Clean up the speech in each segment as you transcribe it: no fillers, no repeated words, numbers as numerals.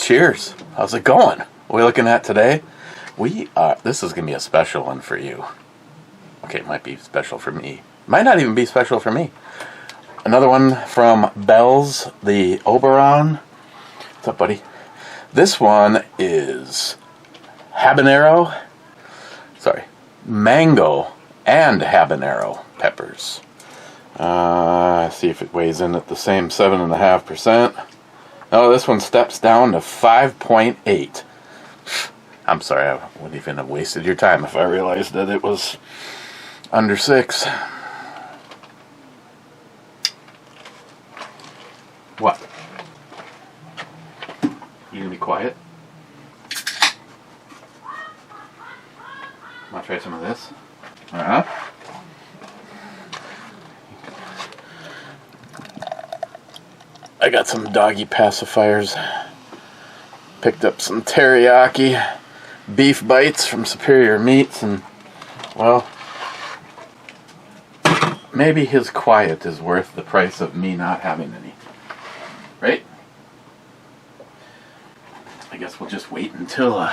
Cheers. How's it going? What are we looking at today? This is going to be a special one for you. Okay, it might be special for me. Might not even be special for me. Another one from Bell's, the Oberon. What's up, buddy? This one is mango and habanero peppers. See if it weighs in at the same 7.5%. No, this one steps down to 5.8. I'm sorry, I wouldn't even have wasted your time if I realized that it was under 6. What? You gonna be quiet? Wanna try some of this? I got some doggy pacifiers. Picked up some teriyaki beef bites from Superior Meats, and, well, maybe his quiet is worth the price of me not having any. Right? I guess we'll just wait until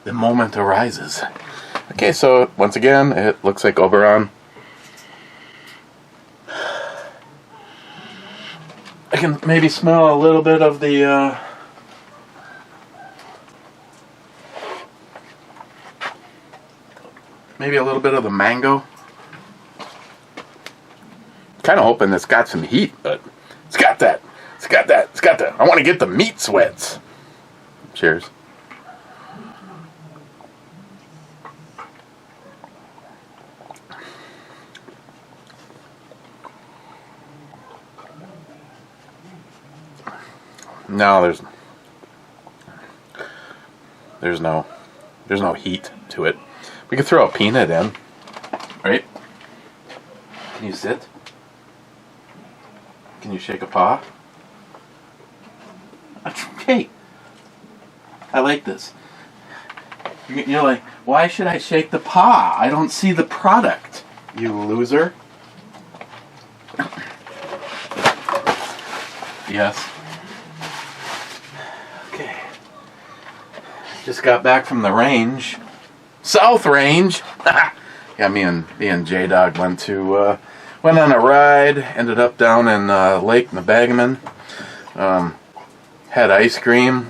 the moment arises. Okay, so once again, it looks like Oberon. I can maybe smell a little bit of the maybe a little bit of the mango. Kind of hoping it's got some heat, but it's got that. I want to get the meat sweats. Cheers. No, there's no heat to it. We could throw a peanut in, right? Can you sit? Can you shake a paw? Okay. I like this. You're like, why should I shake the paw? I don't see the product, you loser. Yes. Okay. Just got back from the range. South Range. Yeah, me and J-Dog went on a ride. Ended up down in Lake Nebagaman. Had ice cream.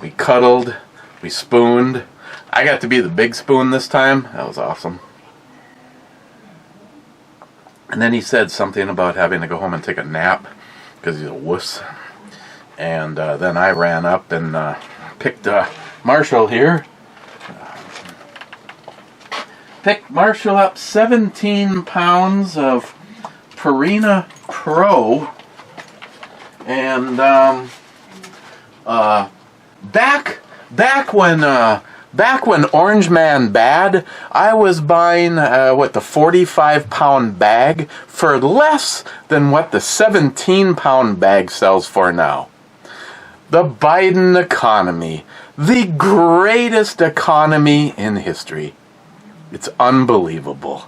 We cuddled. We spooned. I got to be the big spoon this time. That was awesome. And then he said something about having to go home and take a nap because he's a wuss. And then I ran up and picked Marshall here. Picked Marshall up 17 pounds of Purina Pro. And back when Orange Man bad, I was buying the 45-pound bag for less than what the 17-pound bag sells for now. The Biden economy, the greatest economy in history. It's unbelievable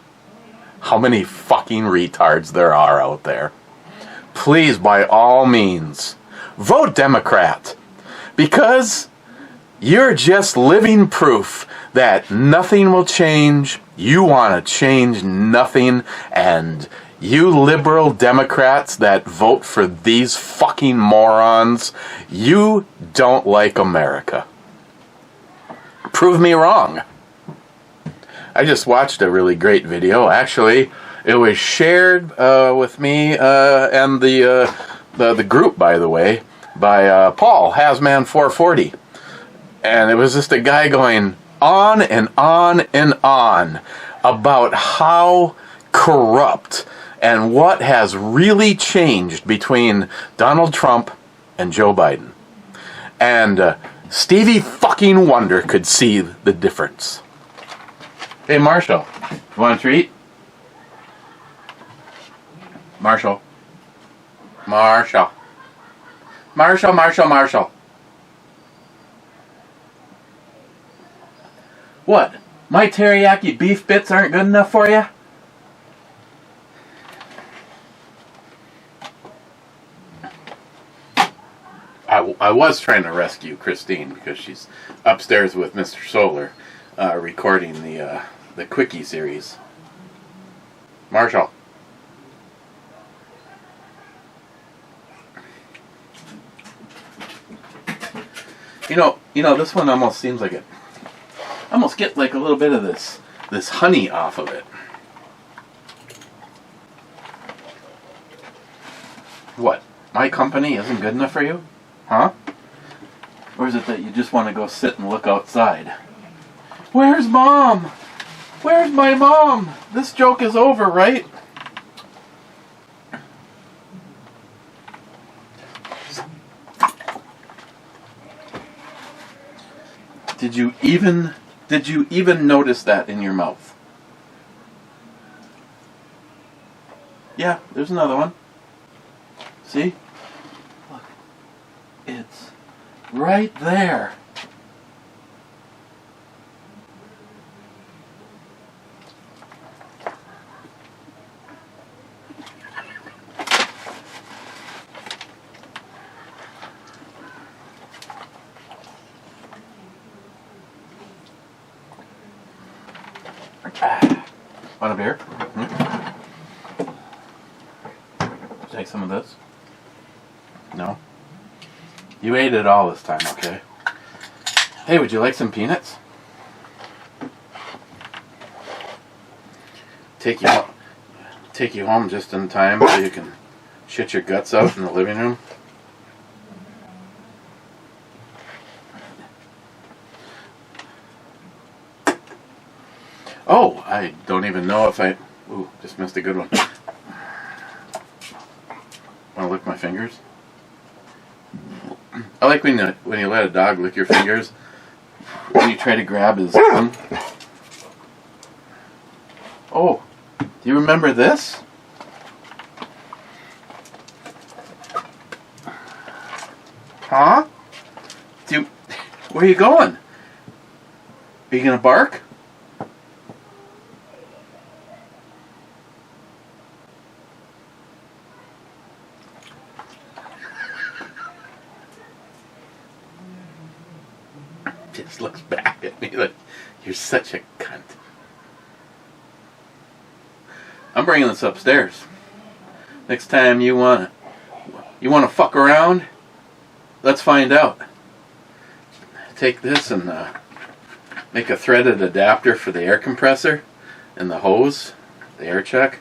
how many fucking retards there are out there. Please, by all means, vote Democrat, because you're just living proof that nothing will change. You want to change nothing, and you liberal Democrats that vote for these fucking morons, you don't like America. Prove me wrong. I just watched a really great video. Actually, it was shared with me and the group, by the way, by Paul Hasman 440, and it was just a guy going on and on and on about how corrupt and what has really changed between Donald Trump and Joe Biden. And Stevie fucking Wonder could see the difference. Hey, Marshall, you want a treat? Marshall. What? My teriyaki beef bits aren't good enough for you? I was trying to rescue Christine because she's upstairs with Mr. Solar, recording the Quickie series. Marshall. You know, this one almost seems like it. I almost get like a little bit of this honey off of it. What? My company isn't good enough for you? Huh? Or is it that you just want to go sit and look outside? Where's Mom? Where's my mom? This joke is over, right? Did you even notice that in your mouth? Yeah, there's another one. See? Look. It's right there. Want a beer? Take some of this? No? You ate it all this time, okay? Hey, would you like some peanuts? Take you home just in time so you can shit your guts out in the living room? Oh, I don't even know if I... Ooh, just missed a good one. Want to lick my fingers? I like when you let a dog lick your fingers when you try to grab his thumb. Oh, do you remember this? Huh? Where are you going? Are you gonna bark? Just looks back at me like, you're such a cunt. I'm bringing this upstairs. Next time you wanna fuck around, let's find out. Take this and make a threaded adapter for the air compressor and the hose, the air check.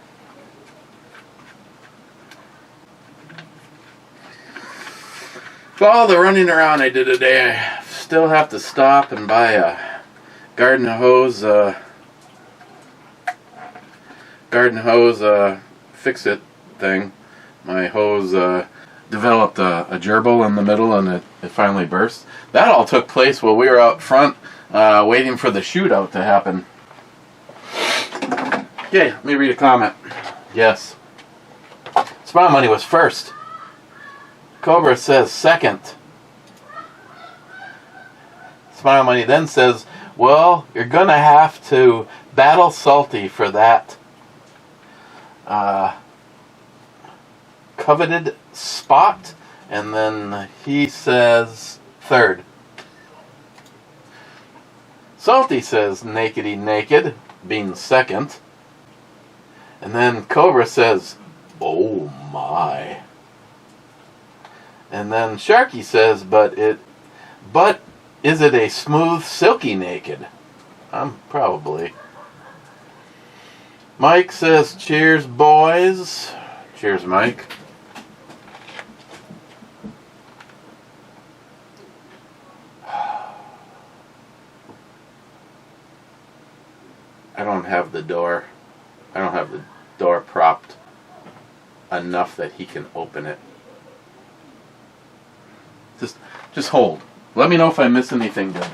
For all the running around I did today, I still have to stop and buy a garden hose fix-it thing. My hose developed a gerbil in the middle and it finally burst. That all took place while we were out front waiting for the shootout to happen. Okay, let me read a comment. Yes. Smile Money was first. Cobra says second. Smile Money then says, well, you're gonna have to battle Salty for that coveted spot. And then he says third. Salty says nakedy naked, being second. And then Cobra says, oh my. And then Sharky says, but is it a smooth, silky naked? Probably. Mike says, cheers, boys. Cheers, Mike. I don't have the door propped enough that he can open it. Just hold. Let me know if I miss anything good.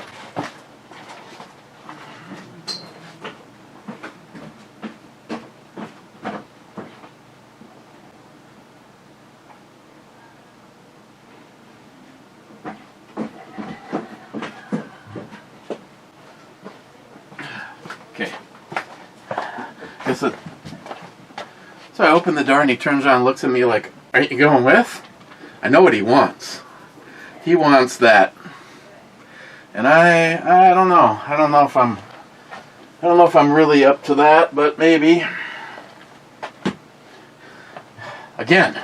Okay. So I open the door and he turns around and looks at me like, aren't you going with? I know what he wants. He wants that. And I don't know. I don't know if I'm really up to that, but maybe. Again,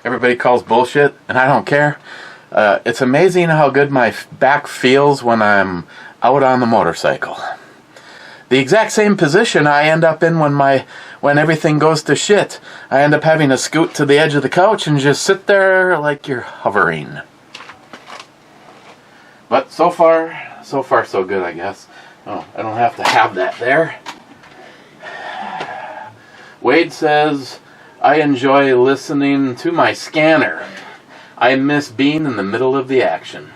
everybody calls bullshit, and I don't care. It's amazing how good my back feels when I'm out on the motorcycle. The exact same position I end up in when everything goes to shit. I end up having to scoot to the edge of the couch and just sit there like you're hovering. But so far so good, I guess. Oh, I don't have to have that there. Wade says, I enjoy listening to my scanner. I miss being in the middle of the action.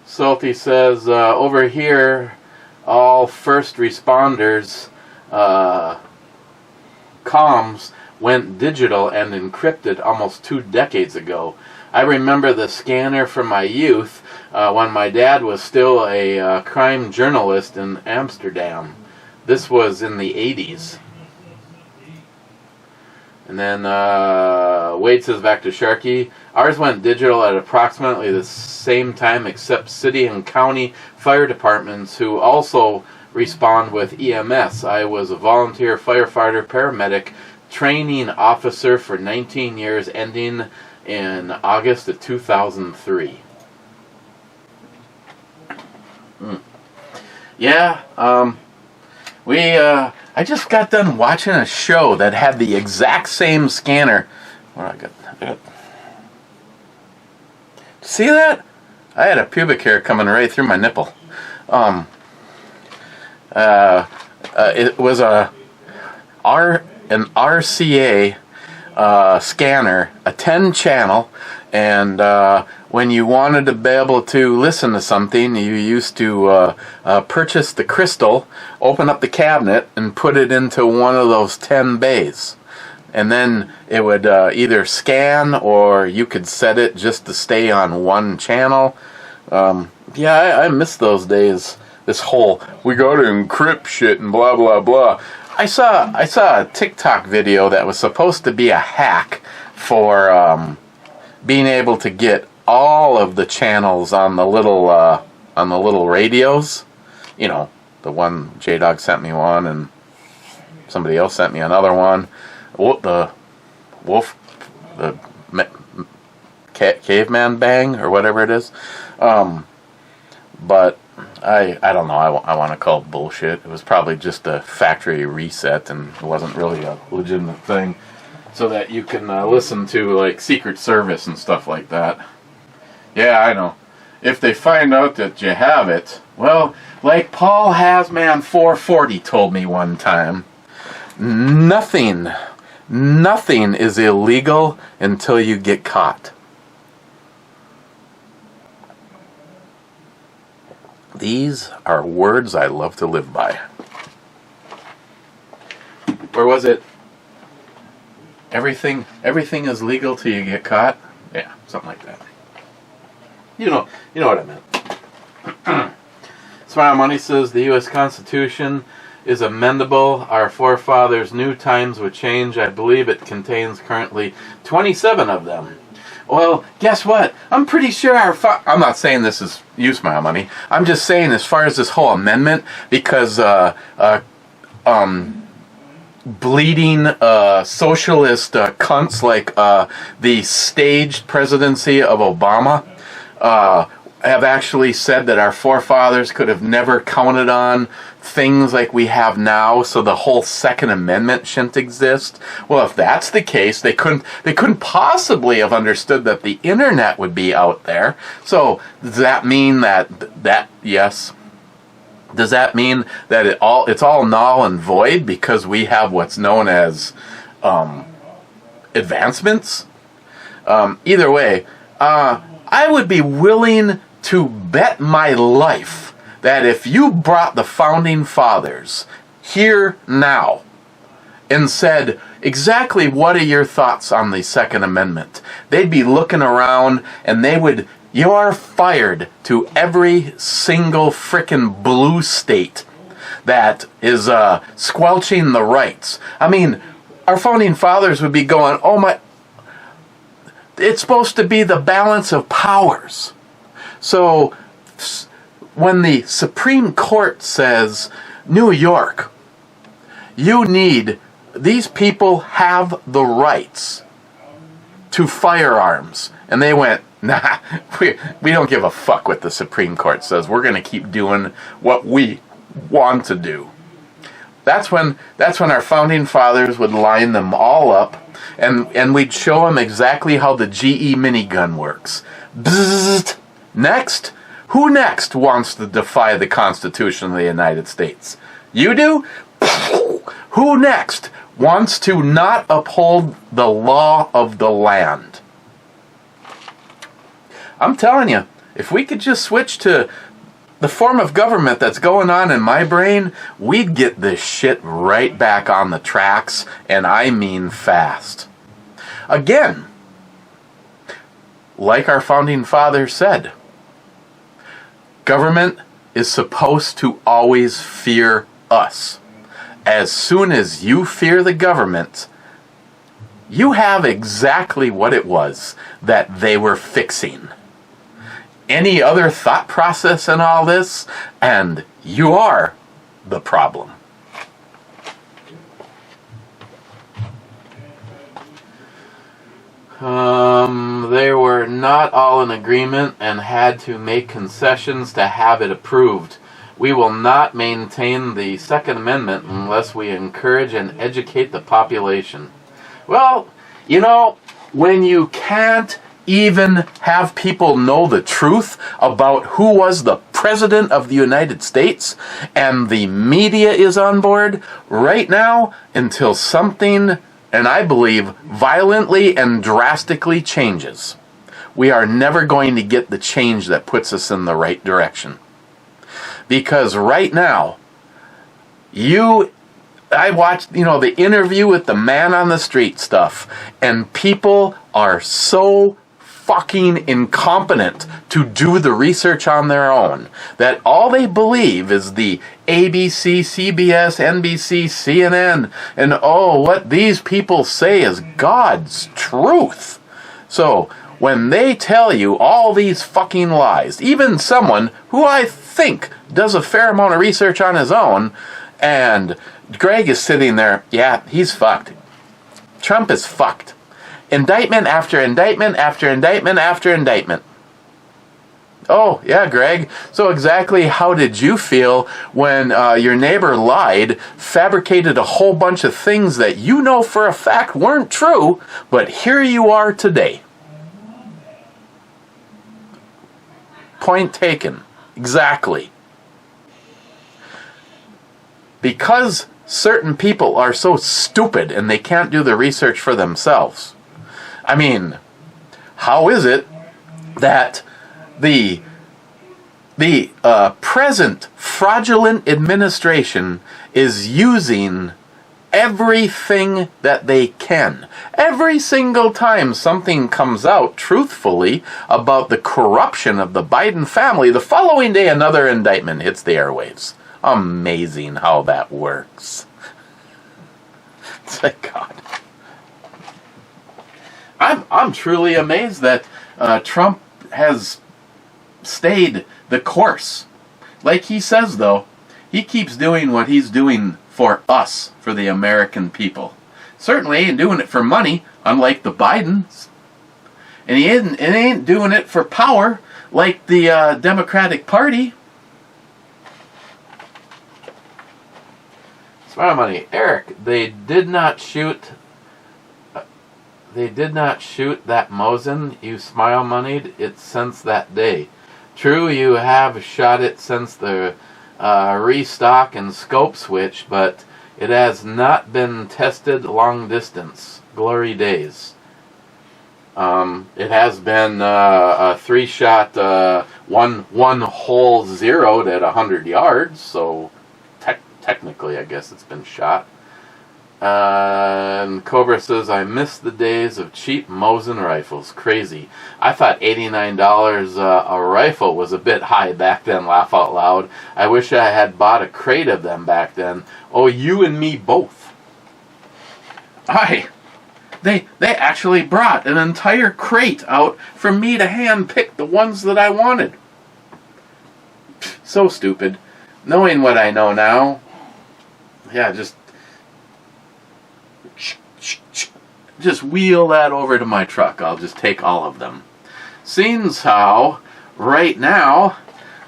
Salty says, over here, all first responders comms went digital and encrypted almost 2 decades ago. I remember the scanner from my youth when my dad was still a crime journalist in Amsterdam. This was in the 80s. And then Wade says back to Sharky, ours went digital at approximately the same time except city and county fire departments who also respond with EMS. I was a volunteer firefighter paramedic training officer for 19 years ending in August of 2003. Yeah, I just got done watching a show that had the exact same scanner. What I got? See that? I had a pubic hair coming right through my nipple. It was an RCA scanner, a 10 channel, and when you wanted to be able to listen to something, you used to purchase the crystal, open up the cabinet, and put it into one of those 10 bays. And then it would either scan or you could set it just to stay on one channel. Yeah, I miss those days. This whole, we got to encrypt shit and blah, blah, blah. I saw a TikTok video that was supposed to be a hack for being able to get all of the channels on the little radios. You know, the one J-Dog sent me one and somebody else sent me another one. The caveman bang or whatever it is. But I don't know. I want to call it bullshit. It was probably just a factory reset and it wasn't really a legitimate thing. So that you can listen to like Secret Service and stuff like that. Yeah, I know. If they find out that you have it, well, like Paul Hasman 440 told me one time, nothing is illegal until you get caught. These are words I love to live by. Or was it, everything is legal till you get caught? Yeah, something like that. You know what I meant. Smile Money says the U.S. Constitution is amendable. Our forefathers knew times would change. I believe it contains currently 27 of them. Well, guess what? I'm pretty sure I'm not saying this is you, Smile Money. I'm just saying as far as this whole amendment, because bleeding socialist cunts like the staged presidency of Obama have actually said that our forefathers could have never counted on things like we have now, so the whole Second Amendment shouldn't exist. Well, if that's the case, they couldn't possibly have understood that the internet would be out there. So does that mean that yes? Does that mean that it's all null and void because we have what's known as advancements? Either way, I would be willing to bet my life that if you brought the Founding Fathers here now and said, exactly what are your thoughts on the Second Amendment, they'd be looking around and you're fired to every single frickin' blue state that is squelching the rights. I mean, our Founding Fathers would be going, oh my, it's supposed to be the balance of powers. So when the Supreme Court says, New York, these people have the rights to firearms. And they went, nah, we don't give a fuck what the Supreme Court says. We're going to keep doing what we want to do. That's when our founding fathers would line them all up, and we'd show them exactly how the GE minigun works. Bzzzt. Next? Who next wants to defy the Constitution of the United States? You do? Who next wants to not uphold the law of the land? I'm telling you, if we could just switch to the form of government that's going on in my brain, we'd get this shit right back on the tracks, and I mean fast. Again, like our founding fathers said, government is supposed to always fear us. As soon as you fear the government, you have exactly what it was that they were fixing. Any other thought process in all this, and you are the problem. They were not all in agreement and had to make concessions to have it approved. We will not maintain the Second Amendment unless we encourage and educate the population. Well, you know, when you can't even have people know the truth about who was the President of the United States, and the media is on board right now until something, and I believe violently and drastically changes, we are never going to get the change that puts us in the right direction. Because right now, I watched, the interview with the man on the street stuff, and people are so fucking incompetent to do the research on their own that all they believe is the ABC, CBS, NBC, CNN, and what these people say is God's truth. So when they tell you all these fucking lies, even someone who I think does a fair amount of research on his own, and Greg is sitting there, yeah, he's fucked. Trump is fucked. Indictment after indictment after indictment after indictment. Oh, yeah, Greg. So exactly how did you feel when your neighbor lied, fabricated a whole bunch of things that you know for a fact weren't true, but here you are today? Point taken. Exactly. Because certain people are so stupid and they can't do the research for themselves. I mean, how is it that the present fraudulent administration is using everything that they can? Every single time something comes out truthfully about the corruption of the Biden family, the following day another indictment hits the airwaves. Amazing how that works. It's like, God. I'm truly amazed that Trump has stayed the course. Like he says, though, he keeps doing what he's doing for us, for the American people. Certainly ain't doing it for money, unlike the Bidens. And he ain't doing it for power, like the Democratic Party. Smile money. Eric, they did not shoot that Mosin. You smile moneyed it since that day. True, you have shot it since the restock and scope switch, but it has not been tested long distance. Glory days. It has been a 3-shot, one hole zeroed at 100 yards, so technically I guess it's been shot. And Cobra says, I miss the days of cheap Mosin rifles. Crazy. I thought $89 a rifle was a bit high back then, laugh out loud. I wish I had bought a crate of them back then. Oh, you and me both. They actually brought an entire crate out for me to hand pick the ones that I wanted. So stupid. Knowing what I know now, yeah, just wheel that over to my truck. I'll just take all of them. Seems how right now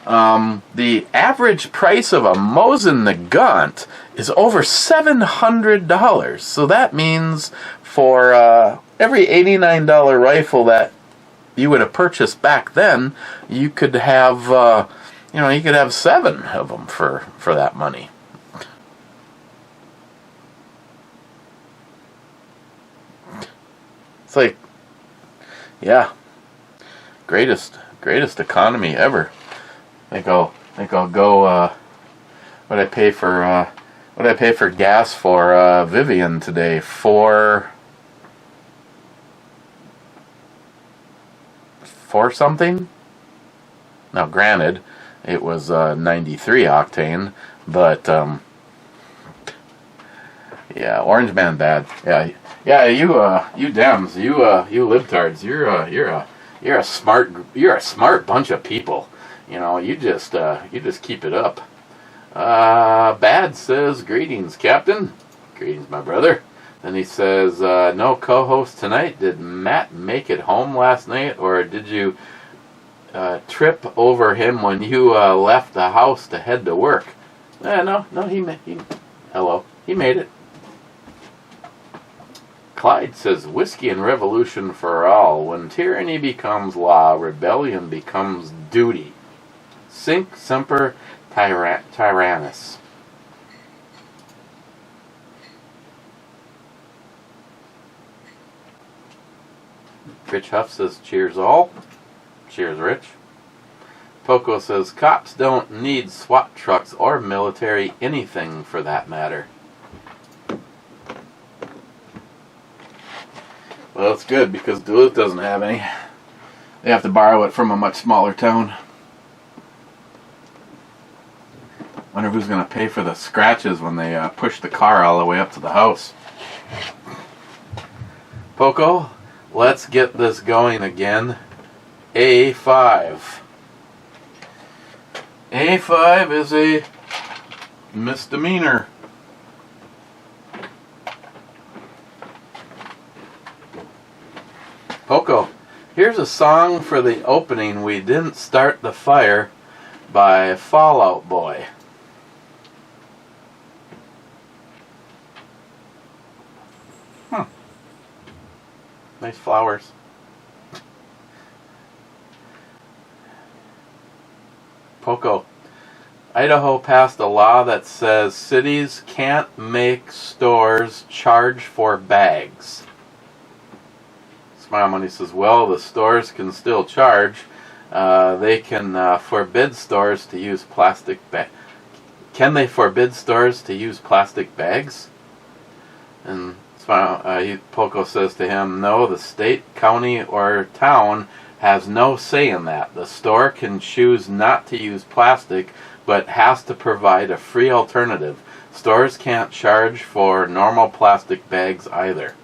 the average price of a Mosin Nagant is over $700. So that means for every $89 rifle that you would have purchased back then, you could have you could have 7 of them for that money. It's like, yeah, greatest economy ever. I think I'll go. What I pay for gas for Vivian today? For something. Now, granted, it was 93 octane, but yeah, Orange Man bad. Yeah, you Dems, you libtards, you're a smart bunch of people. You know, you just keep it up. Bad says, greetings, Captain. Greetings, my brother. Then he says, no co-host tonight. Did Matt make it home last night, or did you trip over him when you left the house to head to work? No, he made it. Clyde says, whiskey and revolution for all. When tyranny becomes law, rebellion becomes duty. Sinc semper tyrannis. Rich Huff says, cheers all. Cheers, Rich. Poco says, cops don't need SWAT trucks or military anything for that matter. Well, it's good because Duluth doesn't have any. They have to borrow it from a much smaller town. Wonder who's going to pay for the scratches when they push the car all the way up to the house. Poco, let's get this going again. A5. A5 is a misdemeanor. Poco, here's a song for the opening, We Didn't Start the Fire, by Fall Out Boy. Nice flowers. Poco, Idaho passed a law that says cities can't make stores charge for bags. Smile Money says, well, the stores can still charge. They can forbid stores to use plastic bags. Can they forbid stores to use plastic bags? And Poco says to him, no, the state, county, or town has no say in that. The store can choose not to use plastic, but has to provide a free alternative. Stores can't charge for normal plastic bags either.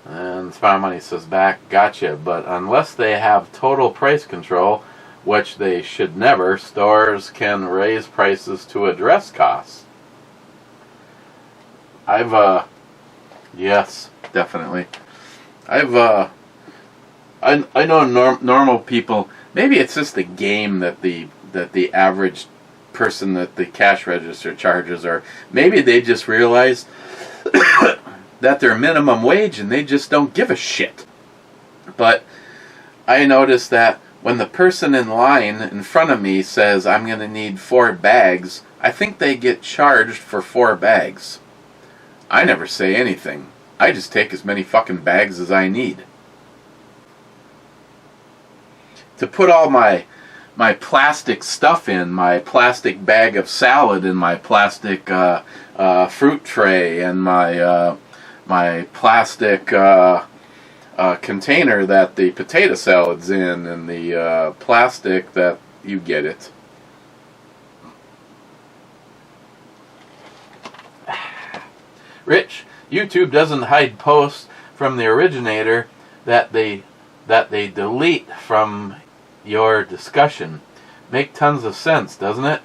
And Smile Money says back, gotcha, but unless they have total price control, which they should never, stores can raise prices to address costs. Yes, definitely. I know normal people, maybe it's just the game that the average person at the cash register charges, or maybe they just realize that they're minimum wage and they just don't give a shit. But I noticed that when the person in line in front of me says, I'm going to need 4 bags, I think they get charged for 4 bags. I never say anything. I just take as many fucking bags as I need. To put all my plastic stuff in, my plastic bag of salad and my plastic fruit tray and my plastic container that the potato salad's in, and the plastic that you get it. Rich, YouTube doesn't hide posts from the originator that they delete from your discussion. Make tons of sense, doesn't it?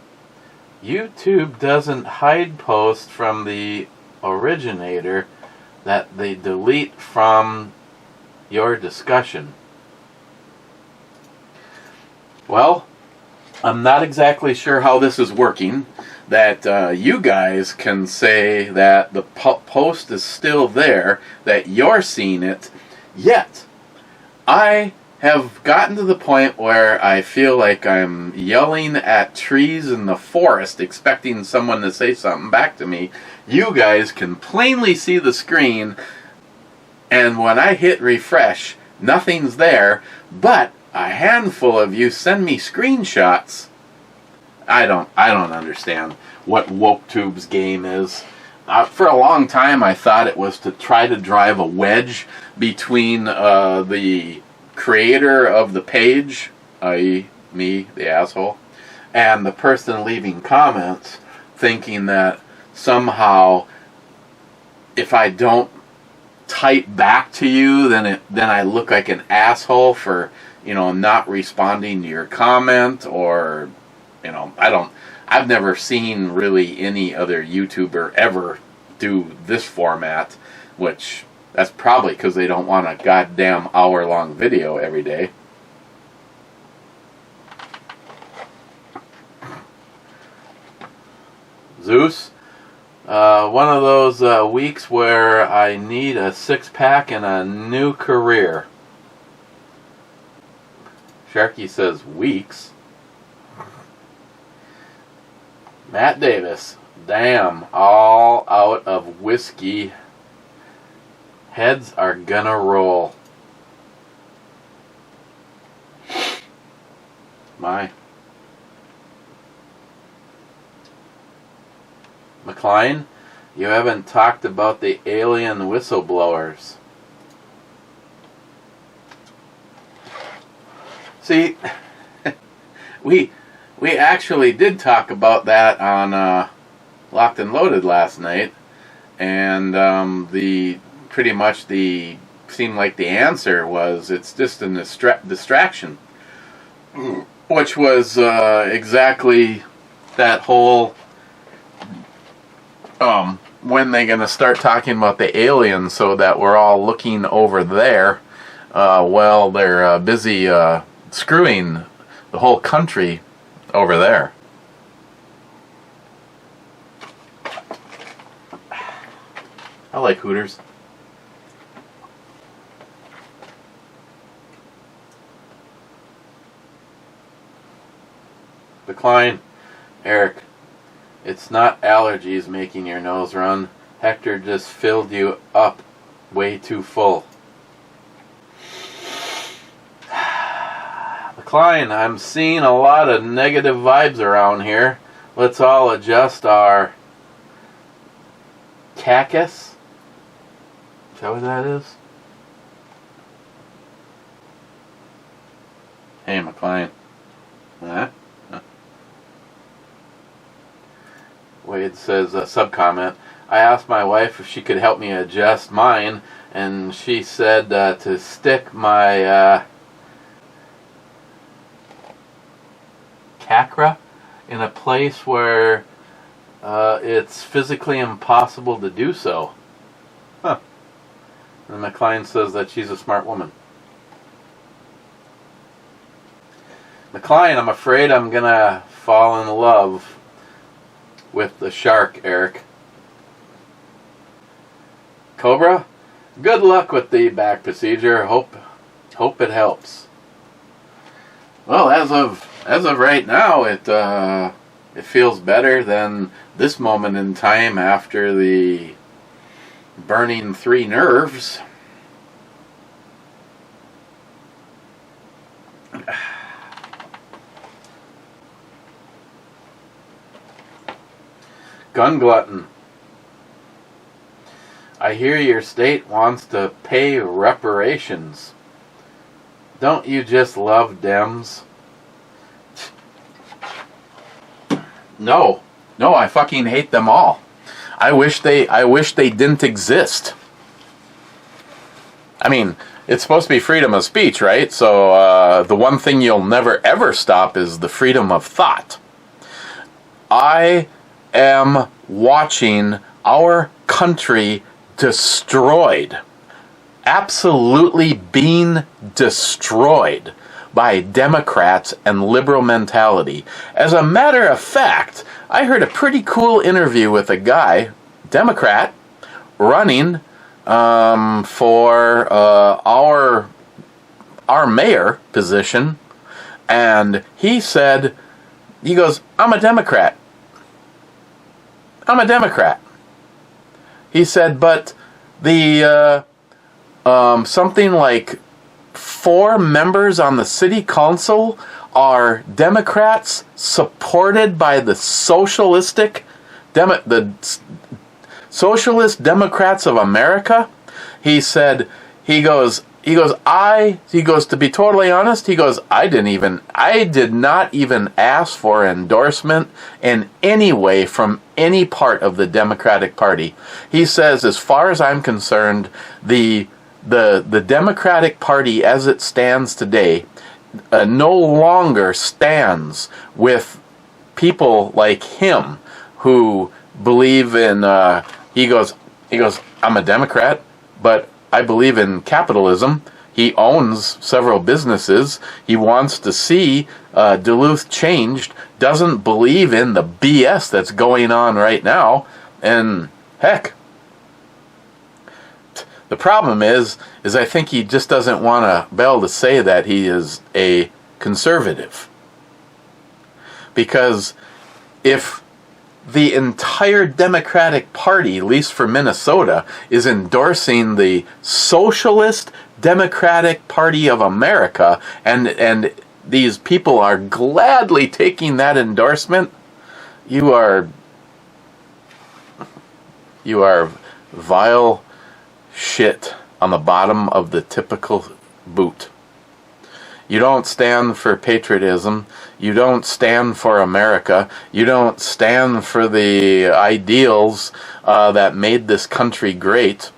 YouTube doesn't hide posts from the originator that they delete from your discussion. Well, I'm not exactly sure how this is working, that you guys can say that the post is still there, that you're seeing it, yet I have gotten to the point where I feel like I'm yelling at trees in the forest expecting someone to say something back to me. You guys can plainly see the screen, and when I hit refresh, nothing's there, but a handful of you send me screenshots. I don't understand what WokeTube's game is. For a long time I thought it was to try to drive a wedge between the creator of the page, i.e. me, the asshole, and the person leaving comments, thinking that somehow if I don't type back to you, then I look like an asshole for, not responding to your comment, or, I've never seen really any other YouTuber ever do this format, which that's probably because they don't want a goddamn hour-long video every day. Zeus, one of those weeks where I need a six-pack and a new career. Sharky says weeks. Matt Davis, damn, all out of whiskey. Heads are gonna roll. My. McLean, you haven't talked about the alien whistleblowers. See, we actually did talk about that on Locked and Loaded last night, and seemed like the answer was it's just a distraction, which was exactly that whole when they gonna start talking about the aliens so that we're all looking over there. Well, they're busy screwing the whole country over there. I like Hooters. Decline. Eric, it's not allergies making your nose run. Hector just filled you up way too full. Klein, I'm seeing a lot of negative vibes around here. Let's all adjust our cactus. Is that what that is? Hey, McLean. Huh? Wade says, sub-comment, I asked my wife if she could help me adjust mine, and she said to stick my chakra in a place where it's physically impossible to do so. Huh. And McLean says that she's a smart woman. McLean, I'm afraid I'm gonna fall in love with the shark, Eric. Cobra, good luck with the back procedure. Hope it helps. Well, as of right now, it feels better than this moment in time after the burning 3 nerves. Gun glutton. I hear your state wants to pay reparations. Don't you just love Dems? No, I fucking hate them all. I wish they didn't exist. I mean, it's supposed to be freedom of speech, right? So the one thing you'll never ever stop is the freedom of thought. I am watching our country destroyed, absolutely being destroyed by Democrats and liberal mentality. As a matter of fact, I heard a pretty cool interview with a guy, Democrat, running for our mayor position, and he goes, I'm a Democrat. I'm a Democrat. He said, but the something like 4 members on the city council are Democrats supported by the Socialist Democrats of America. He said, he goes, to be totally honest, he goes, I did not even ask for endorsement in any way from any part of the Democratic Party. He says, as far as I'm concerned, the Democratic Party as it stands today no longer stands with people like him who believe in, he goes, I'm a Democrat, but I believe in capitalism. He owns several businesses. He wants to see Duluth changed, doesn't believe in the BS that's going on right now, and heck, the problem is I think he just doesn't want to be able to say that he is a conservative. Because if the entire Democratic Party, at least for Minnesota, is endorsing the Socialist Democratic Party of America, and these people are gladly taking that endorsement, you are vile shit on the bottom of the typical boot. You don't stand for patriotism. You don't stand for America. You don't stand for the ideals that made this country great.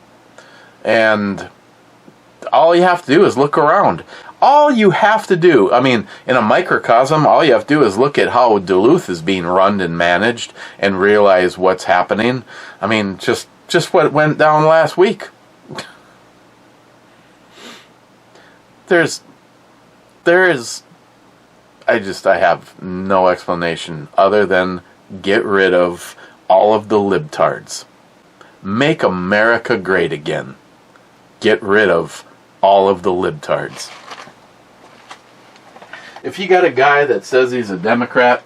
And all you have to do is look around. All you have to do, I mean, in a microcosm, all you have to do is look at how Duluth is being run and managed and realize what's happening. I mean, just what went down last week. I have no explanation other than get rid of all of the libtards. Make America great again. Get rid of all of the libtards. If you got a guy that says he's a Democrat,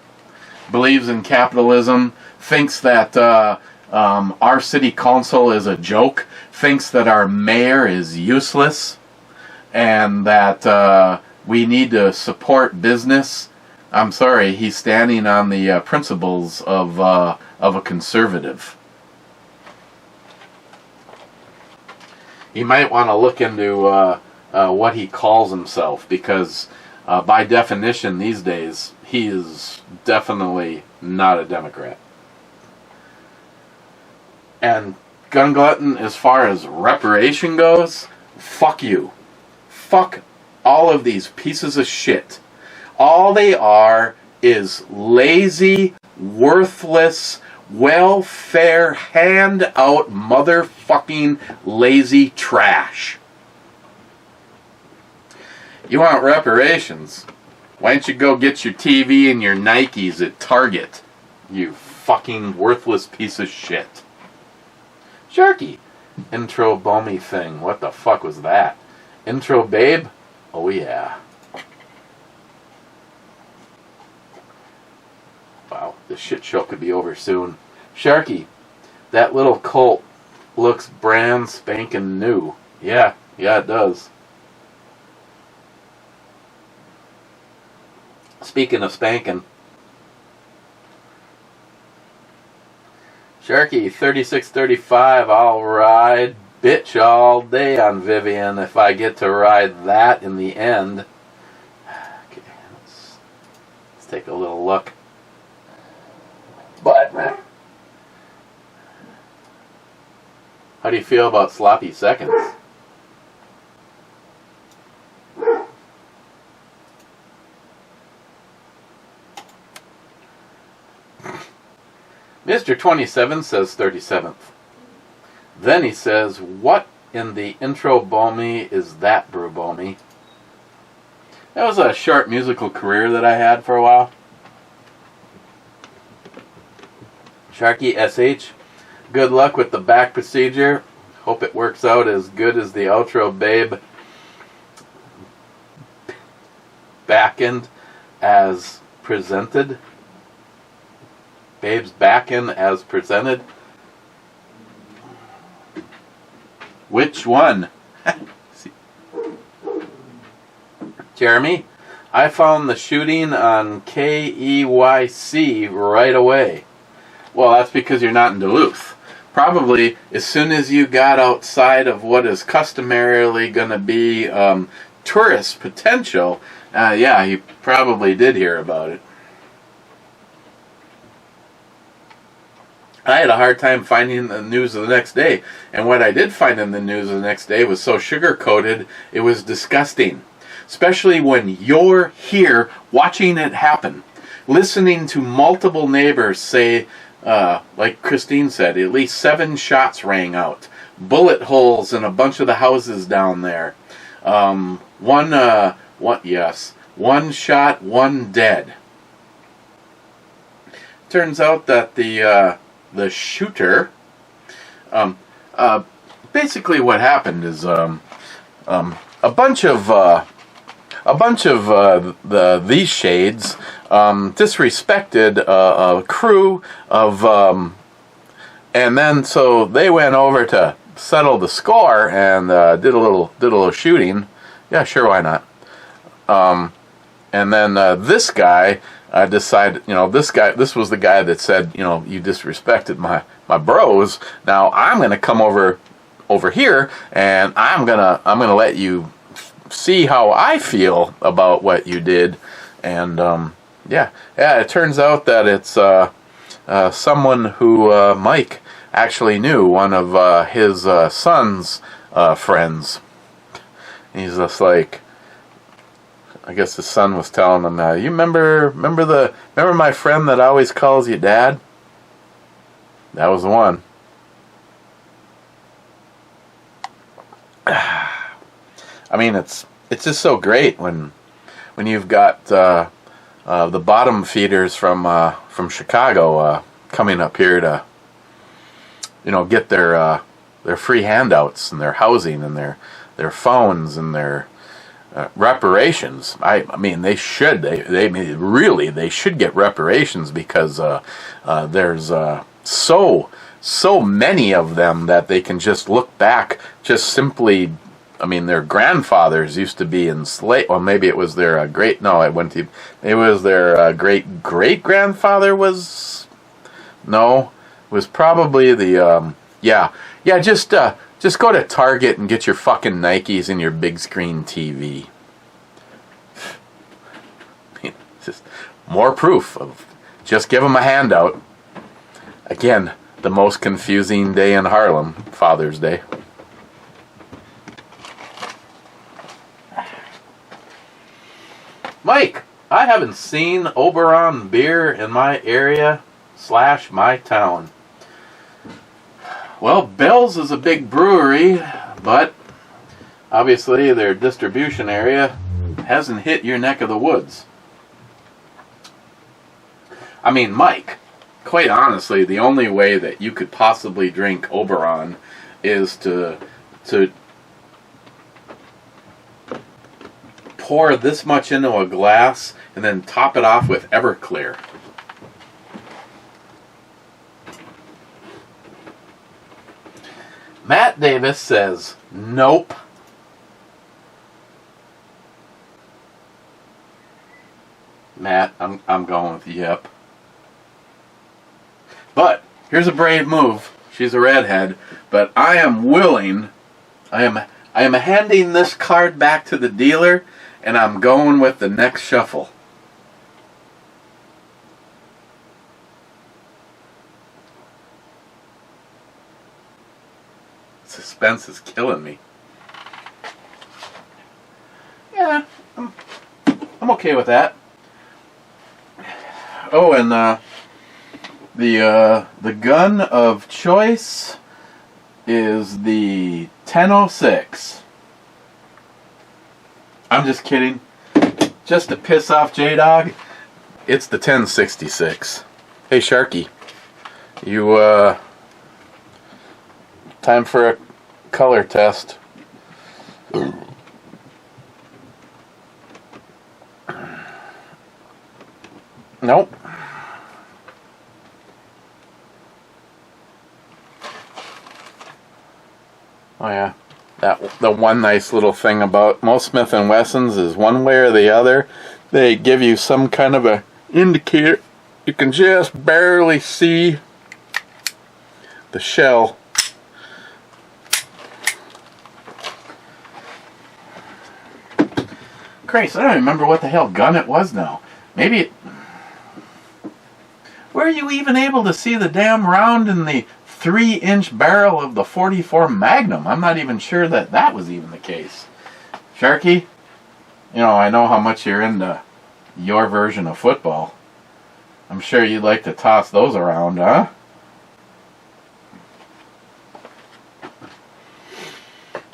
believes in capitalism, thinks that our city council is a joke, thinks that our mayor is useless, and that we need to support business, I'm sorry, he's standing on the principles of a conservative. He might want to look into what he calls himself, because by definition these days, he is definitely not a Democrat. And gun glutton, as far as reparation goes, fuck you. Fuck all of these pieces of shit. All they are is lazy, worthless, welfare handout motherfucking lazy trash. You want reparations? Why don't you go get your TV and your Nikes at Target? You fucking worthless piece of shit. Sharky. Intro Bomy thing. What the fuck was that? Intro babe? Oh yeah. Wow, this shit show could be over soon. Sharky, that little Colt looks brand spanking new. Yeah, it does. Speaking of spanking, Sharky 3635, I'll ride bitch all day on Vivian if I get to ride that in the end. Okay, let's take a little look. But How do you feel about sloppy seconds? Mr. 27 says 37th. Then he says, what in the intro Bomi is that, Brew Bomi? That was a short musical career that I had for a while. Sharky SH, good luck with the back procedure. Hope it works out as good as the outro, babe. Back end as presented. Babe's back end as presented. Which one? Jeremy, I found the shooting on KEYC right away. Well, that's because you're not in Duluth. Probably as soon as you got outside of what is customarily going to be tourist potential, yeah, you probably did hear about it. I had a hard time finding the news of the next day, and what I did find in the news of the next day was so sugar-coated, it was disgusting. Especially when you're here watching it happen, listening to multiple neighbors say, like Christine said, at least 7 shots rang out, bullet holes in a bunch of the houses down there. One shot, 1 dead. Turns out that the shooter, basically what happened is a bunch of these shades disrespected a crew of, and then so they went over to settle the score and did a little shooting. Yeah, sure, why not? And then this guy decided, this was the guy that said, you disrespected my bros. Now I'm gonna come over here and I'm gonna let you see how I feel about what you did. And yeah, it turns out that it's someone who Mike actually knew, one of his son's friends. He's just like, I guess his son was telling him, you remember my friend that always calls you dad? That was the one. I mean, it's just so great when you've got the bottom feeders from Chicago coming up here to get their free handouts and their housing and their phones and their reparations. I mean, they should get reparations because there's so many of them that they can just look back, just simply. I mean, their grandfathers used to be enslaved. Well, maybe it was their great grandfather was. No, it was probably the Just go to Target and get your fucking Nikes and your big screen TV. Just more proof of just give them a handout. Again, the most confusing day in Harlem, Father's Day. Mike, I haven't seen Oberon beer in my area / my town. Well, Bell's is a big brewery, but obviously their distribution area hasn't hit your neck of the woods. I mean, Mike, quite honestly, the only way that you could possibly drink Oberon is to pour this much into a glass and then top it off with Everclear. Matt Davis says, nope. Matt, I'm going with yep. But here's a brave move. She's a redhead, but I am willing. I am handing this card back to the dealer, and I'm going with the next shuffle. suspense is killing me. Yeah, I'm okay with that. Oh, and the gun of choice is the 1006. I'm just kidding. Just to piss off J-Dog, it's the 1066. Hey, Sharky, you, time for a color test. Nope. Oh yeah, the one nice little thing about most Smith & Wessons is one way or the other, they give you some kind of a indicator. You can just barely see the shell. Christ, I don't remember what the hell gun it was now. Maybe it... Where are you even able to see the damn round in the 3-inch barrel of the 44 Magnum? I'm not even sure that that was even the case. Sharky, you know, I know how much you're into your version of football. I'm sure you'd like to toss those around, huh?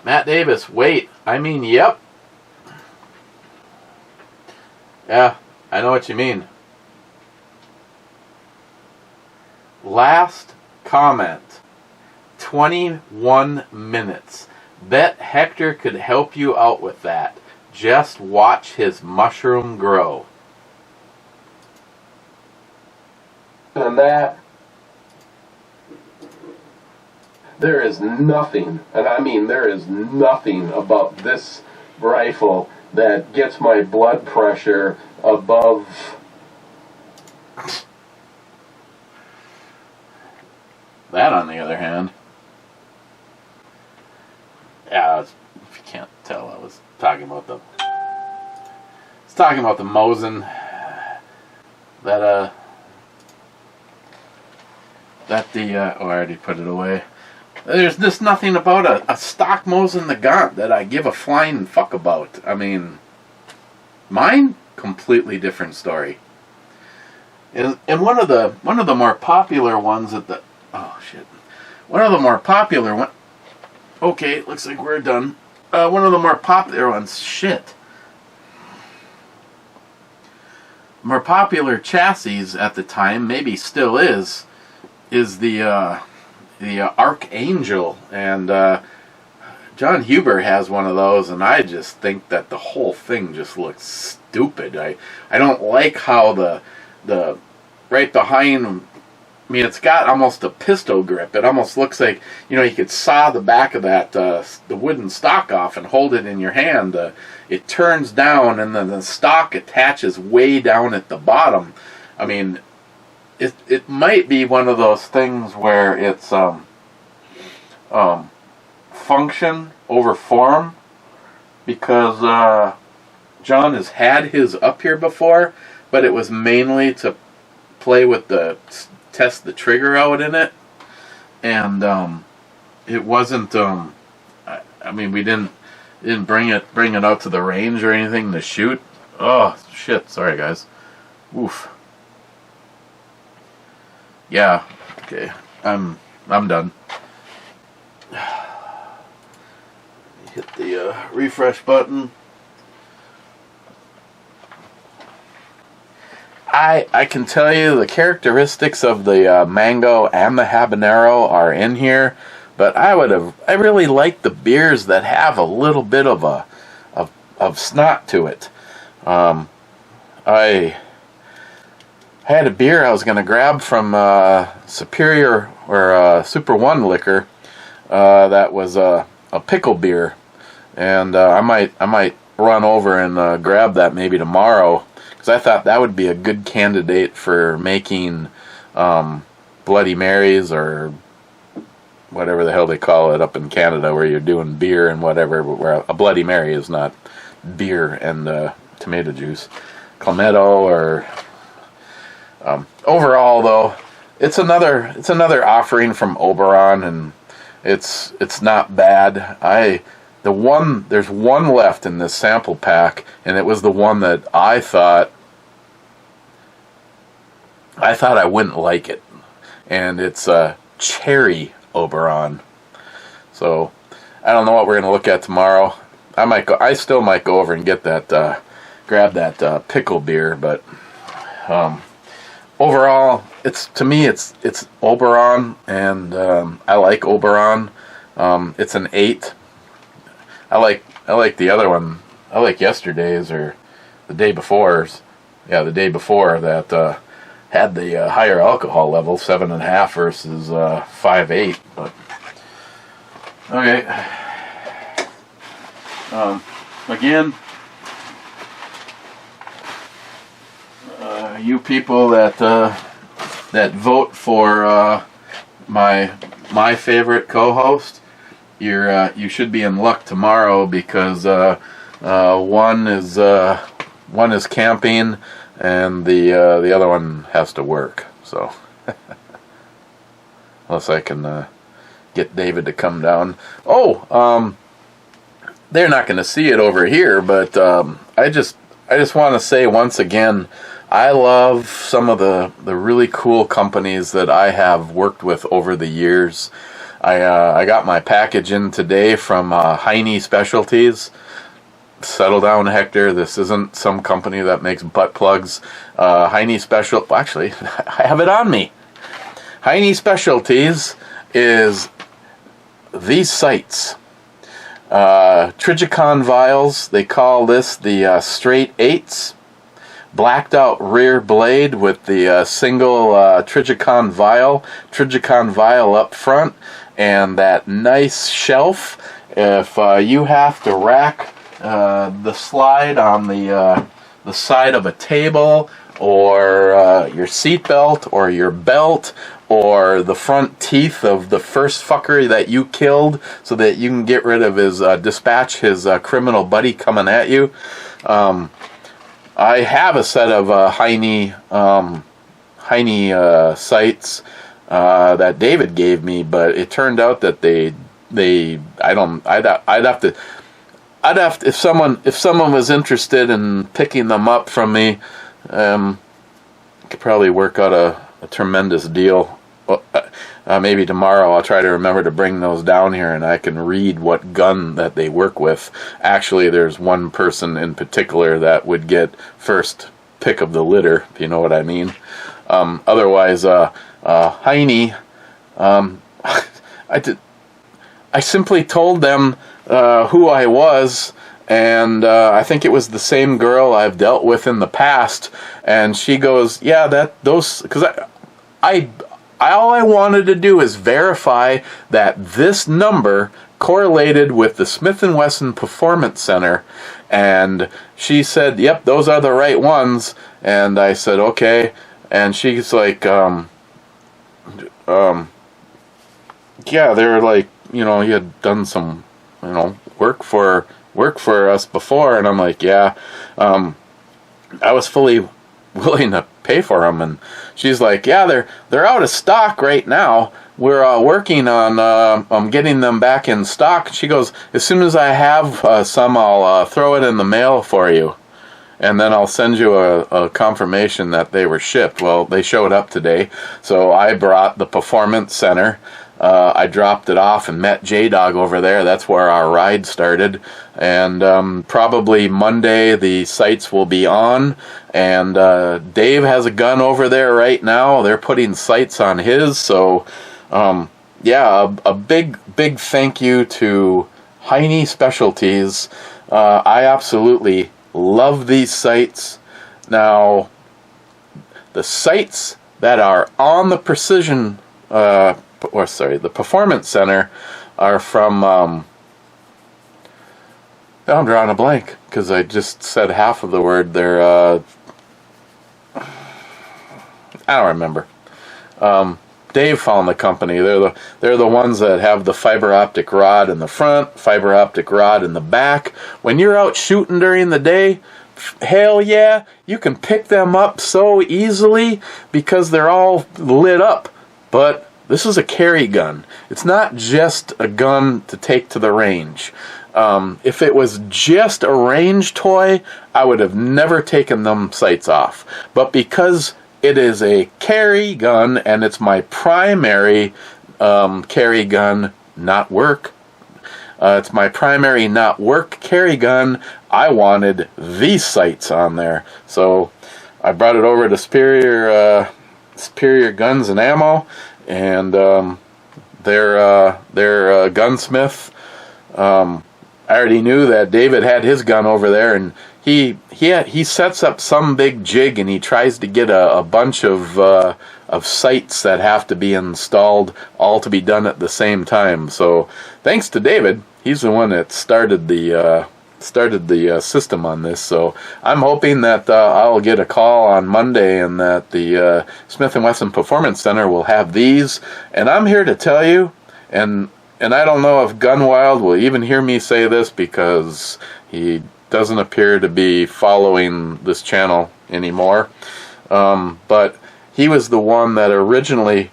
Matt Davis, wait. I mean, yep. Yeah, I know what you mean. Last comment. 21 minutes. Bet Hector could help you out with that. Just watch his mushroom grow. And that, there is nothing, and I mean there is nothing about this rifle that gets my blood pressure above. That, on the other hand, yeah, if you can't tell, I was talking about the Mosin that oh, I already put it away. There's just nothing about a stock Mosin the Gaunt that I give a flying fuck about. I mean, mine, completely different story. And one of the more popular ones at the one of the more popular one. Okay, looks like we're done. One of the more popular ones. More popular chassis at the time, maybe still is the Archangel, and John Huber has one of those, and I just think that the whole thing just looks stupid. I don't like how the right behind. I mean, it's got almost a pistol grip. It almost looks like, you know, you could saw the back of that the wooden stock off and hold it in your hand. It turns down, and then the stock attaches way down at the bottom. I mean, it might be one of those things where it's function over form, because John has had his up here before, but it was mainly to play with test the trigger out in it, and it wasn't. I mean, we didn't bring it out to the range or anything to shoot. Oh shit! Sorry guys. Oof. Yeah. Okay. I'm done. Hit the refresh button. I can tell you the characteristics of the mango and the habanero are in here, but I really like the beers that have a little bit of snot to it. I had a beer I was going to grab from Superior or Super One Liquor that was a pickle beer, and I might run over and grab that maybe tomorrow. Because I thought that would be a good candidate for making Bloody Marys, or whatever the hell they call it up in Canada, where you're doing beer and whatever, but where a Bloody Mary is not beer and tomato juice. Clamato, or overall though, it's another offering from Oberon, and It's not bad. There's one left in this sample pack, and it was the one that I thought I wouldn't like it, and it's a cherry Oberon. So I don't know what we're gonna look at tomorrow. I still might go over and get that, grab that pickle beer, but overall, to me it's Oberon, and I like Oberon. It's an 8. I like the other one. I like yesterday's or the day before's. Yeah, the day before that had the higher alcohol level, 7.5 versus 5.8. But okay. Again, you people that vote for my favorite co-host, you should be in luck tomorrow, because one is camping and the other one has to work. So unless I can get David to come down. They're not going to see it over here, but I just want to say once again, I love some of the really cool companies that I have worked with over the years. I got my package in today from Heine Specialties. Settle down, Hector. This isn't some company that makes butt plugs. Heine actually, I have it on me. Heine Specialties is these sights. Trigicon vials, they call this the straight 8s. Blacked out rear blade with the single Trigicon vial up front, and that nice shelf. If you have to rack the slide on the side of a table, or your seat belt, or your belt, or the front teeth of the first fucker that you killed, so that you can get rid of his dispatch his criminal buddy coming at you. I have a set of Heine sights that David gave me, but it turned out that I'd have to if someone was interested in picking them up from me, could probably work out a tremendous deal. Maybe tomorrow I'll try to remember to bring those down here, and I can read what gun that they work with. Actually, there's one person in particular that would get first pick of the litter, if you know what I mean. Otherwise, Heine, I simply told them who I was, and I think it was the same girl I've dealt with in the past, and she goes, yeah, because all I wanted to do is verify that this number correlated with the Smith & Wesson Performance Center, and she said, yep, those are the right ones, and I said, okay, and she's like, yeah, they're like, you had done some, work for us before, and I'm like, yeah, I was fully willing to pay for them, and she's like, yeah, they're out of stock right now. We're working on getting them back in stock. She goes, as soon as I have some, I'll throw it in the mail for you, and then I'll send you a confirmation that they were shipped. Well, they showed up today, so I brought the Performance Center. I dropped it off and met J-Dog over there. That's where our ride started. And probably Monday the sights will be on. And Dave has a gun over there right now. They're putting sights on his. So, yeah, a big thank you to Heine Specialties. I absolutely love these sights. Now, the sights that are on the Precision the Performance Center are from, I'm drawing a blank, because I just said half of the word. They're, I don't remember. Dave found the company. They're the ones that have the fiber optic rod in the front, fiber optic rod in the back. When you're out shooting during the day, hell yeah, you can pick them up so easily because they're all lit up. But This is a carry gun. It's not just a gun to take to the range. If it was just a range toy, I would have never taken them sights off. But because it is a carry gun and it's my primary carry gun, not work. It's my primary not work carry gun. I wanted these sights on there. So I brought it over to Superior Guns and Ammo, and their gunsmith. I already knew that David had his gun over there, and he sets up some big jig, and he tries to get a bunch of sights that have to be installed, all to be done at the same time. So thanks to David, he's the one that started the system on this. So I'm hoping that I'll get a call on Monday, and that the Smith & Wesson Performance Center will have these. And I'm here to tell you, and I don't know if Gunwild will even hear me say this, because he doesn't appear to be following this channel anymore. But he was the one that originally,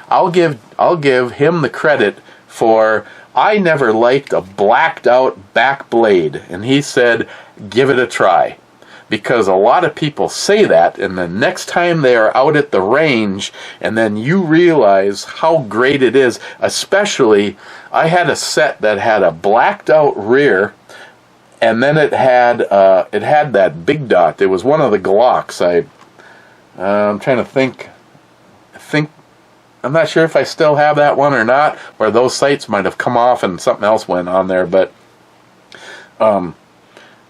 I'll give him the credit for, I never liked a blacked out back blade, and he said, give it a try. Because a lot of people say that, and the next time they are out at the range, and then you realize how great it is. Especially, I had a set that had a blacked out rear, and then it had that big dot. It was one of the Glocks. I'm trying to think. I'm not sure if I still have that one or not, where those sights might have come off and something else went on there. But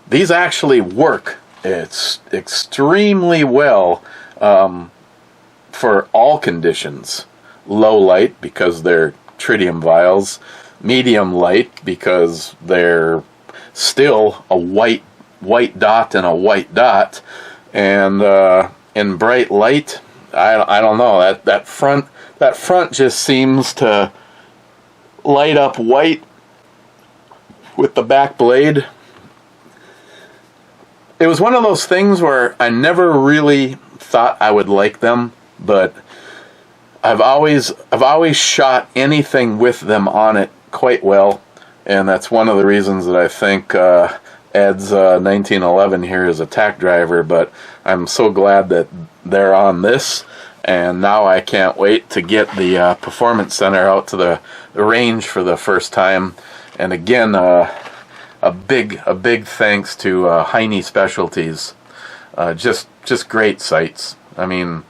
these actually work. It's extremely well for all conditions. Low light, because they're tritium vials. Medium light, because they're still a white dot and a white dot. And in bright light, I don't know, that front just seems to light up white with the back blade. It was one of those things where I never really thought I would like them, but I've always shot anything with them on it quite well, and that's one of the reasons that I think Ed's 1911 here is a tack driver. But I'm so glad that they're on this, and now I can't wait to get the Performance Center out to the range for the first time. And again, a big thanks to Heine Specialties. Just great sights. I mean,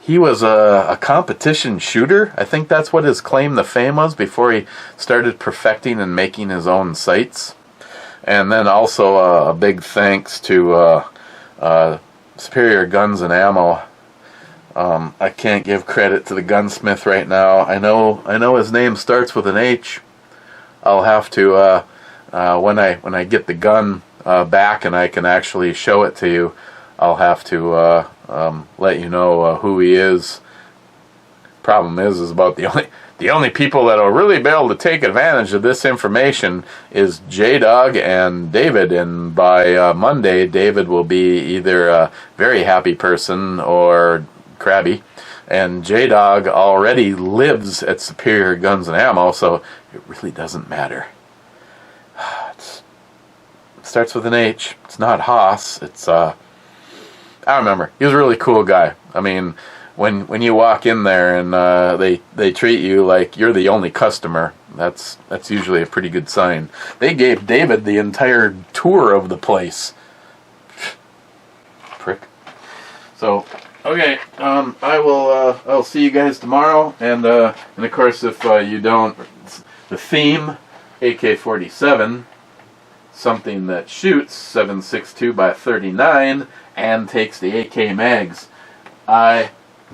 he was a competition shooter. I think that's what his claim to fame was before he started perfecting and making his own sights. And then also a big thanks to Superior Guns and Ammo. I can't give credit to the gunsmith right now. I know his name starts with an H. I'll have to when I get the gun back and I can actually show it to you, I'll have to let you know who he is. Problem is about the only people that will really be able to take advantage of this information is J-Dog and David, and by Monday David will be either a very happy person or crabby, and J-Dog already lives at Superior Guns and Ammo, so it really doesn't matter. It starts with an H. It's not Haas. It's I remember. He was a really cool guy. I mean, when you walk in there and they treat you like you're the only customer, that's usually a pretty good sign. They gave David the entire tour of the place. Prick. So, okay, I'll see you guys tomorrow, and of course, if you don't, the theme, AK-47, something that shoots 7.62 by 39 and takes the AK mags. I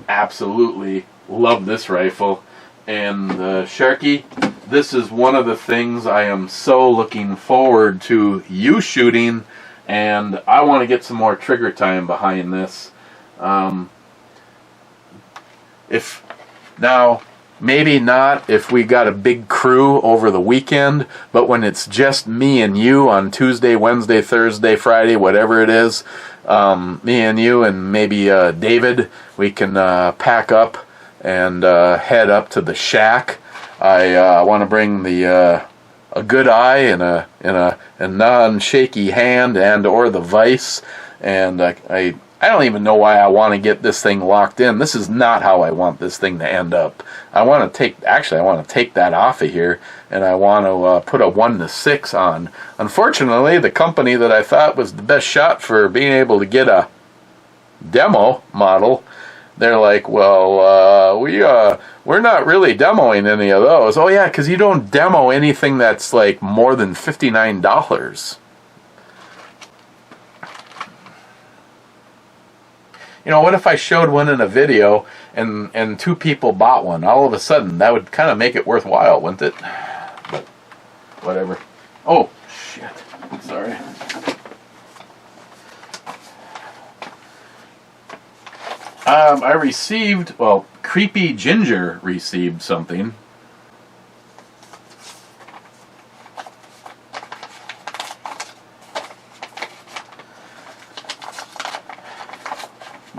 absolutely love this rifle, and Sharky, this is one of the things I am so looking forward to you shooting, and I want to get some more trigger time behind this. If now, maybe not if we got a big crew over the weekend, but when it's just me and you on Tuesday, Wednesday, Thursday, Friday, whatever it is, me and you and maybe David, we can pack up and head up to the shack. I want to bring a good eye and a non-shaky hand and or the vise, and I don't even know why I want to get this thing locked in. This is not how I want this thing to end up. I want to take that off of here, and I want to put a 1-to-6 on. Unfortunately, the company that I thought was the best shot for being able to get a demo model, they're like, well, we're not really demoing any of those. Oh yeah, because you don't demo anything that's like more than $59. You know, what if I showed one in a video and 2 people bought one? All of a sudden, that would kind of make it worthwhile, wouldn't it? But whatever. Oh, shit. Sorry. I received, well, Creepy Ginger received something.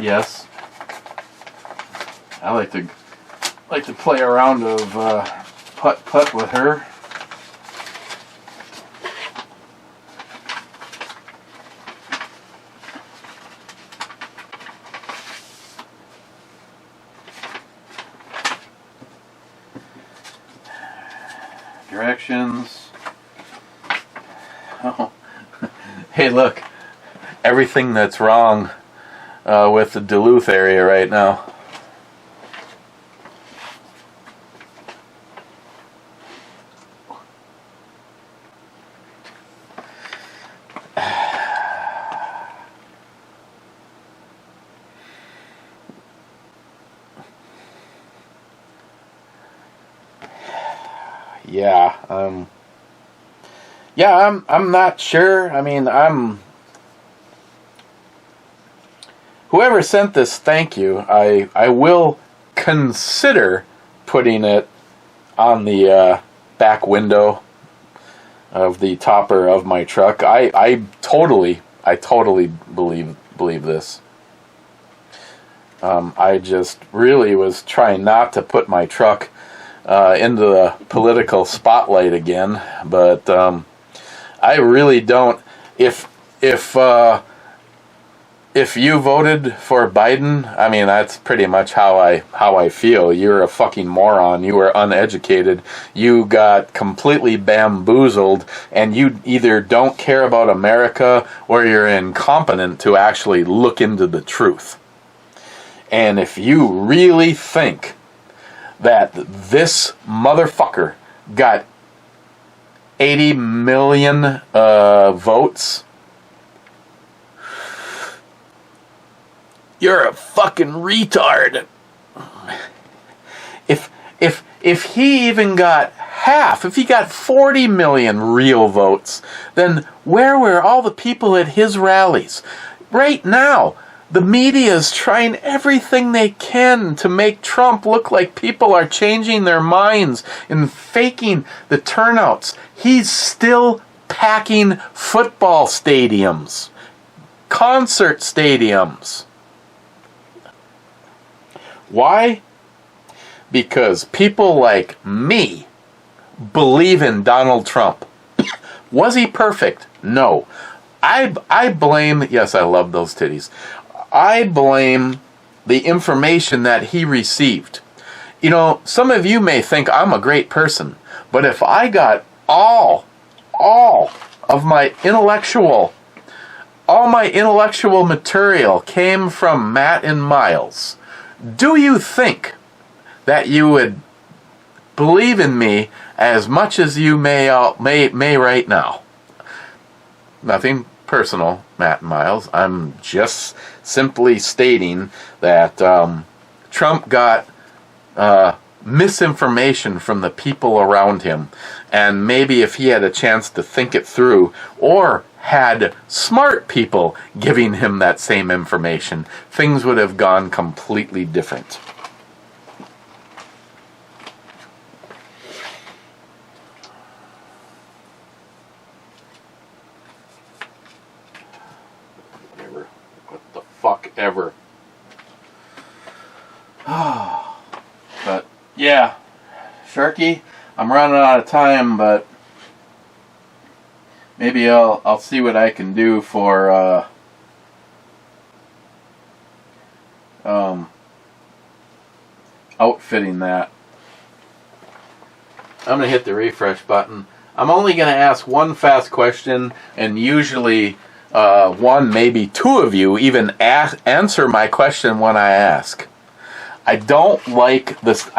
Yes, I like to play a round of putt with her. Directions. Oh, hey, look, everything that's wrong with the Duluth area right now. I'm not sure. I mean, whoever sent this, thank you. I will consider putting it on the back window of the topper of my truck. I totally believe this. I just really was trying not to put my truck into the political spotlight again, but I really don't. If you voted for Biden, I mean, that's pretty much how I feel. You're a fucking moron. You were uneducated. You got completely bamboozled, and you either don't care about America or you're incompetent to actually look into the truth. And if you really think that this motherfucker got 80 million votes, you're a fucking retard. If he even got half, if he got 40 million real votes, then where were all the people at his rallies? Right now, the media is trying everything they can to make Trump look like people are changing their minds and faking the turnouts. He's still packing football stadiums, concert stadiums. Why? Because people like me believe in Donald Trump. Was he perfect? No. I blame, yes, I love those titties. I blame the information that he received. You know, some of you may think I'm a great person, but if I got all of my intellectual material came from Matt and Miles, do you think that you would believe in me as much as you may right now? Nothing personal, Matt and Miles. I'm just simply stating that Trump got misinformation from the people around him, and maybe if he had a chance to think it through, or had smart people giving him that same information, things would have gone completely different. What the fuck ever. yeah, Sharky, I'm running out of time, but maybe I'll see what I can do for outfitting that. I'm gonna hit the refresh button. I'm only gonna ask one fast question, and usually one, maybe two of you even answer my question when I ask. I don't like this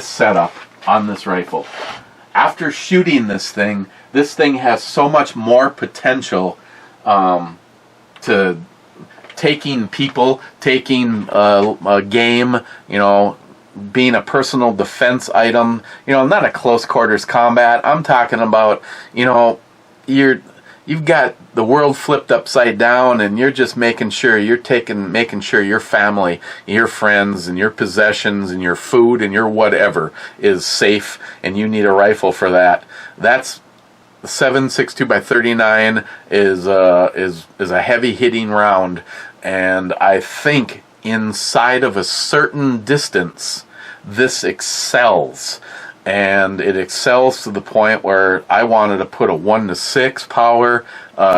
setup on this rifle. After shooting this thing has so much more potential to taking people, taking a game, being a personal defense item, not a close quarters combat. I'm talking about, you've got the world flipped upside down, and you're just making sure your family, your friends, and your possessions, and your food, and your whatever is safe, and you need a rifle for that. That's 7.62 by 39 is a heavy hitting round, and I think inside of a certain distance, this excels. And it excels to the point where I wanted to put a 1-to-6 power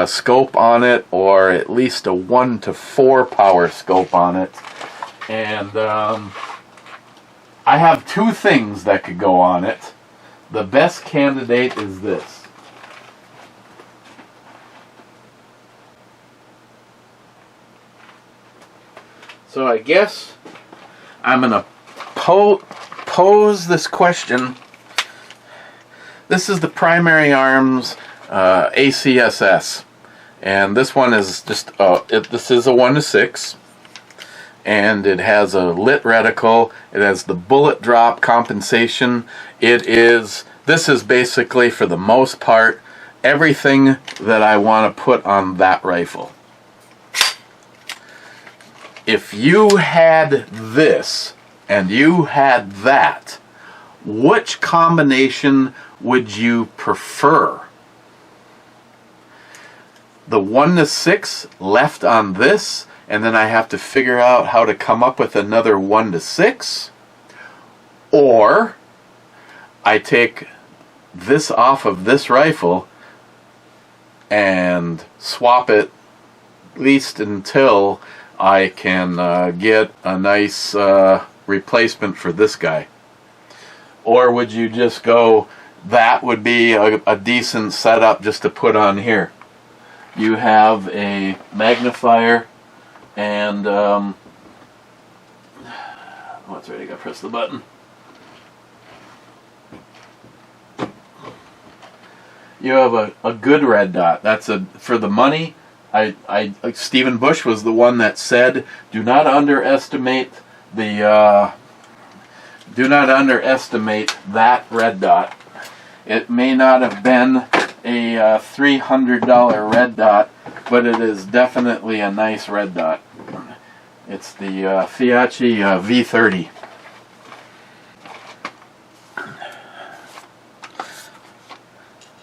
scope on it, or at least a 1-to-4 power scope on it. And I have two things that could go on it. The best candidate is this. So I guess I'm going to pose this question. This is the Primary Arms ACSS, and this one is just this is a 1-to-6, and it has a lit reticle. It has the bullet drop compensation. This is basically, for the most part, everything that I want to put on that rifle. If you had this and you had that, which combination would you prefer? The 1-to-6 left on this, and then I have to figure out how to come up with another 1-to-6? Or I take this off of this rifle and swap it, at least until I can get a nice replacement for this guy? Or would you just go, that would be a decent setup just to put on here? You have a magnifier and what's ready? I gotta press the button. You have a good red dot. That's for the money. Stephen Bush was the one that said, do not underestimate that red dot. It may not have been a $300 red dot, but it is definitely a nice red dot. It's the Fiachi V30.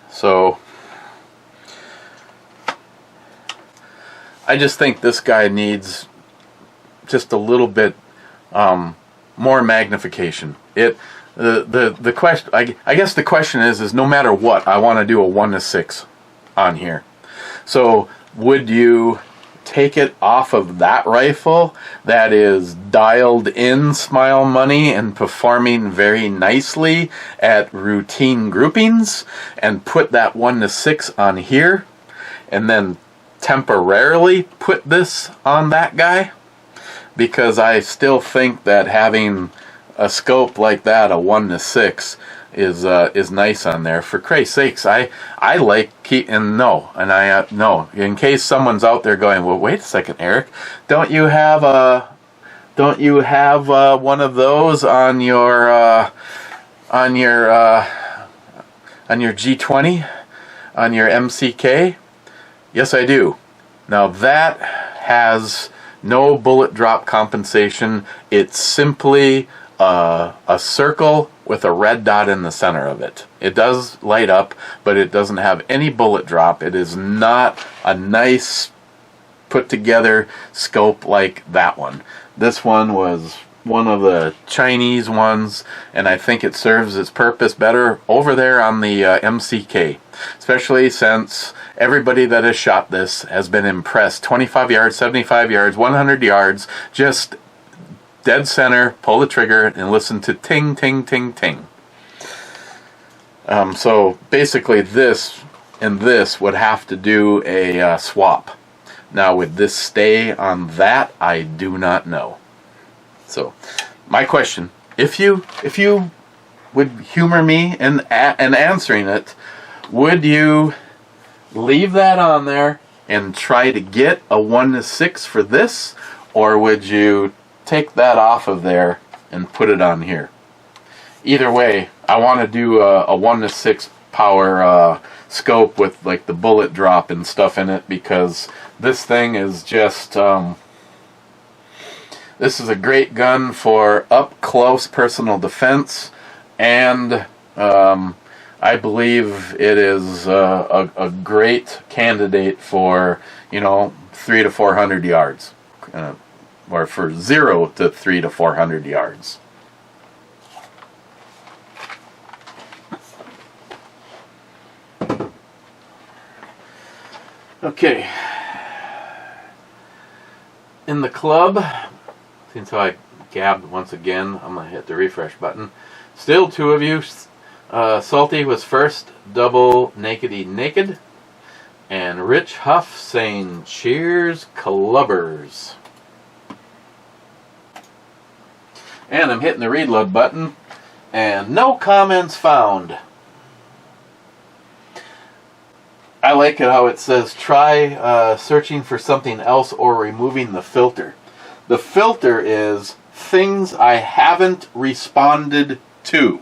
So I just think this guy needs just a little bit more magnification. The question, I guess the question is no matter what, I want to do a 1-to-6 on here. So would you take it off of that rifle that is dialed in smile money and performing very nicely at routine groupings, and put that 1-to-6 on here, and then temporarily put this on that guy? Because I still think that having a scope like that, a 1-to-6, is nice on there. For Christ's sakes, I like no, in case someone's out there going, well, wait a second, Eric, don't you have one of those on your G20, on your MCK? Yes, I do. Now that has no bullet drop compensation. It's simply a circle with a red dot in the center of it. It does light up, but it doesn't have any bullet drop. It is not a nice put together scope like that one. This one was one of the Chinese ones, and I think it serves its purpose better over there on the MCK, especially since everybody that has shot this has been impressed. 25 yards, 75 yards, 100 yards, just dead center, pull the trigger, and listen to ting, ting, ting, ting. So basically this and this would have to do a swap. Now would this stay on that? I do not know. So my question, if you would humor me in answering it, would you leave that on there and try to get a 1-6 for this, or would you take that off of there and put it on here? Either way, I want to do a 1-6 power scope with like the bullet drop and stuff in it, because this thing is just this is a great gun for up close personal defense, and I believe it is a great candidate for 300 to 400 yards, or for 0 to 300 to 400 yards. Okay, in the club, since I gabbed once again, I'm going to hit the refresh button. Still 2 of you. Salty was first, double nakedy naked, and Rich Huff saying cheers clubbers. And I'm hitting the reload button, and no comments found. I like it how it says try searching for something else or removing the filter. The filter is things I haven't responded to.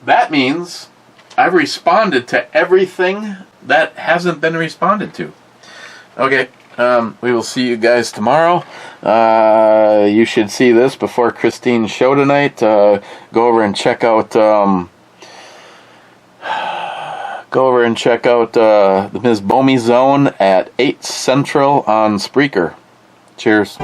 That means I've responded to everything that hasn't been responded to. Okay, we will see you guys tomorrow. You should see this before Christine's show tonight. Go over and check out the Ms. Bomey Zone at 8 Central on Spreaker. Cheers.